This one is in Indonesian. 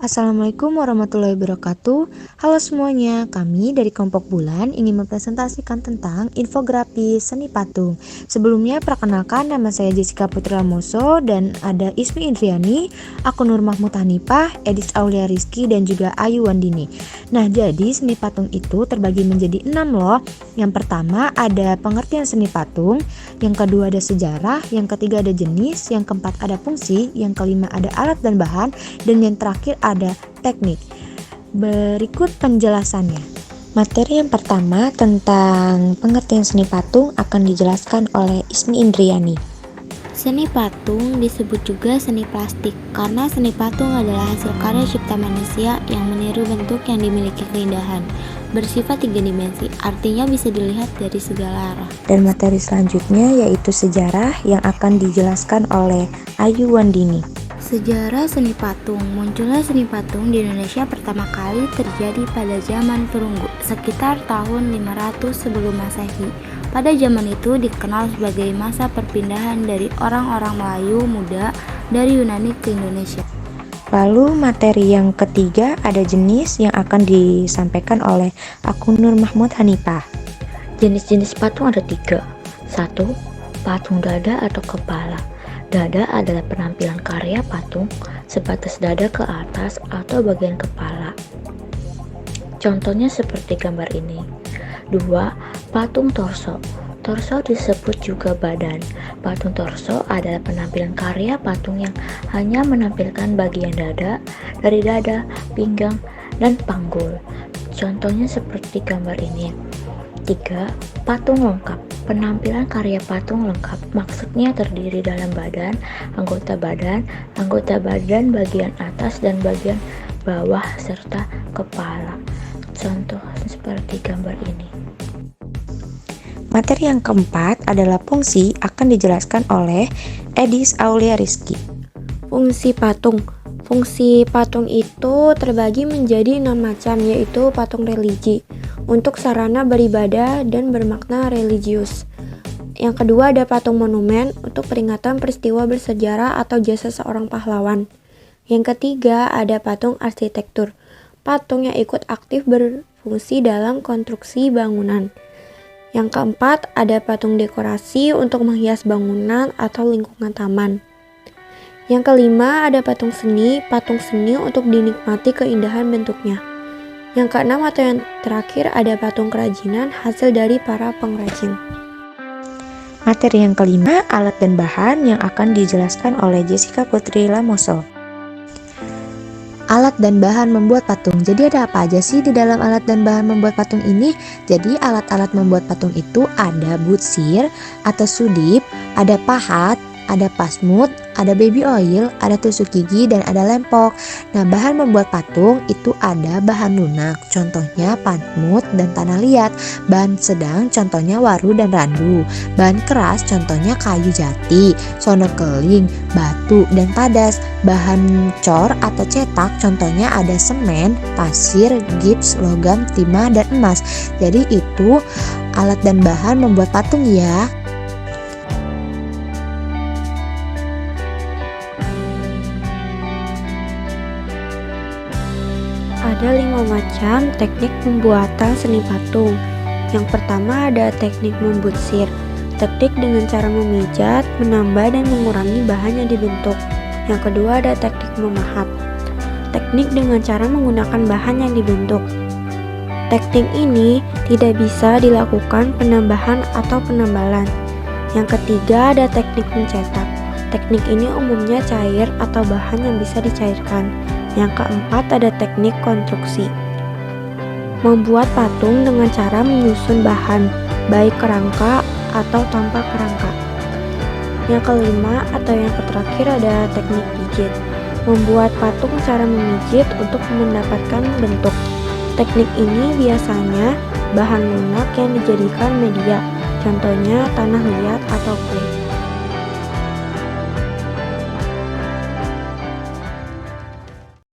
Assalamualaikum warahmatullahi wabarakatuh. Halo semuanya, kami dari Kelompok Bulan ingin mempresentasikan tentang infografi seni patung. Sebelumnya perkenalkan, nama saya Jessica Putri Lamoso dan ada Ismi Indriani, aku Nur Mahmud Hanifah, Edis Aulia Rizky dan juga Ayu Wandini. Nah, jadi seni patung itu terbagi menjadi 6 loh. Yang pertama ada pengertian seni patung, yang kedua ada sejarah, yang ketiga ada jenis, yang keempat ada fungsi, yang kelima ada alat dan bahan, dan yang terakhir ada teknik. Berikut penjelasannya. Materi yang pertama tentang pengertian seni patung akan dijelaskan oleh Ismi Indriani. Seni patung disebut juga seni plastik karena seni patung adalah hasil karya cipta manusia yang meniru bentuk yang dimiliki keindahan, bersifat 3 dimensi, artinya bisa dilihat dari segala arah. Dan materi selanjutnya yaitu sejarah yang akan dijelaskan oleh Ayu Wandini. Sejarah seni patung. Munculnya seni patung di Indonesia pertama kali terjadi pada zaman perunggu, sekitar tahun 500 sebelum Masehi. Pada zaman itu dikenal sebagai masa perpindahan dari orang-orang Melayu muda dari Yunani ke Indonesia. Lalu materi yang ketiga ada jenis yang akan disampaikan oleh aku Nur Mahmud Hanifah. Jenis-jenis patung ada 3. 1. Patung dada atau kepala. Dada adalah penampilan karya patung sebatas dada ke atas atau bagian kepala. Contohnya seperti gambar ini. 2. Patung torso. Torso disebut juga badan. Patung torso adalah penampilan karya patung yang hanya menampilkan bagian dada, dari dada, pinggang, dan panggul. Contohnya seperti gambar ini. 3. Patung lengkap. Penampilan karya patung lengkap maksudnya terdiri dalam badan badan bagian atas dan bagian bawah serta kepala. Contoh seperti gambar ini. Materi yang keempat adalah fungsi akan dijelaskan oleh Edis Aulia Rizky. Fungsi patung. Fungsi patung itu terbagi menjadi 6 macam, yaitu patung religi untuk sarana beribadah dan bermakna religius. Yang kedua ada patung monumen untuk peringatan peristiwa bersejarah atau jasa seorang pahlawan. Yang ketiga ada patung arsitektur, patung yang ikut aktif berfungsi dalam konstruksi bangunan. Yang keempat ada patung dekorasi untuk menghias bangunan atau lingkungan taman. Yang kelima ada patung seni untuk dinikmati keindahan bentuknya. Yang keenam atau yang terakhir ada patung kerajinan hasil dari para pengrajin. Materi yang kelima, alat dan bahan yang akan dijelaskan oleh Jessica Putri Lamoso. Alat dan bahan membuat patung. Jadi ada apa aja sih di dalam alat dan bahan membuat patung ini? Jadi alat-alat membuat patung itu ada butsir atau sudip, ada pahat, ada pasmut, ada baby oil, ada tusuk gigi, dan ada lempok. Nah, bahan membuat patung itu ada bahan lunak, contohnya pasmut dan tanah liat. Bahan sedang, contohnya waru dan randu. Bahan keras, contohnya kayu jati, sono keling, batu, dan padas. Bahan cor atau cetak, contohnya ada semen, pasir, gips, logam, timah, dan emas. Jadi itu alat dan bahan membuat patung ya. Ada 5 macam teknik pembuatan seni patung. Yang pertama ada teknik membutsir, teknik dengan cara memijat, menambah dan mengurangi bahan yang dibentuk. Yang kedua ada teknik memahat, teknik dengan cara menggunakan bahan yang dibentuk. Teknik ini tidak bisa dilakukan penambahan atau penambalan. Yang ketiga ada teknik mencetak. Teknik ini umumnya cair atau bahan yang bisa dicairkan. Yang keempat ada teknik konstruksi, membuat patung dengan cara menyusun bahan, baik kerangka atau tanpa kerangka. Yang kelima atau yang terakhir ada teknik pijit, membuat patung cara memijit untuk mendapatkan bentuk. Teknik ini biasanya bahan lunak yang dijadikan media, contohnya tanah liat atau kulit.